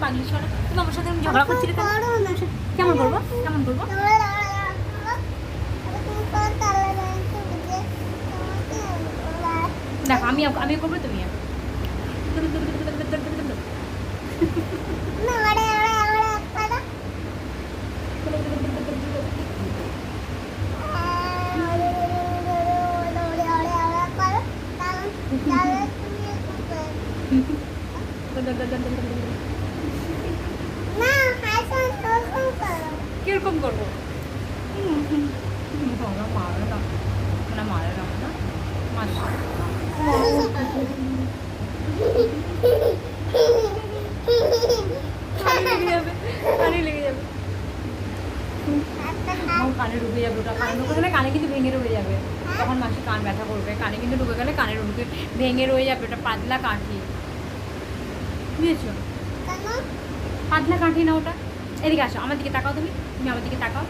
পাগলি শোনা, তুমি আমার সাথে ঝগড়া করছিলে কেমন করবো কেমন করবো? দেখো আমি আমি করবো, তুমি কিরকম করবো? মারে না না, মারে না না, লেগে যাবে, কানে লেগে যাবে, কানে ঢুকে যাবে। ওটা কানে ঢুকে গেলে কানে কিন্তু ভেঙে রয়ে যাবে, তখন মাসি কান ব্যথা করবে। কানে কিন্তু ঢুকে গেলে কানে ঢুকে ভেঙে রয়ে যাবে। ওটা পাতলা কাঠি, বুঝেছো? পাতলা কাঠি না ওটা। এদিকে আসো, আমার দিকে তাকাও, তুমি তুমি আমার দিকে তাকাও,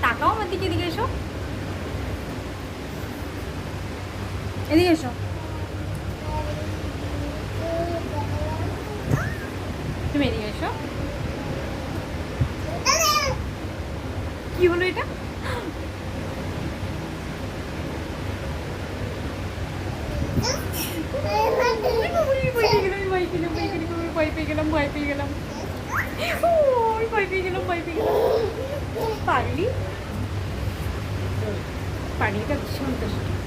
তাকাও আমার দিকে, এদিকে এসো, এদিকে এসো। তুমি এদিকে এসো। কি হলো এটা? ভয় পেয়ে গেলাম পাগলি, পাগলিটা ভীষণ দুষ্টু।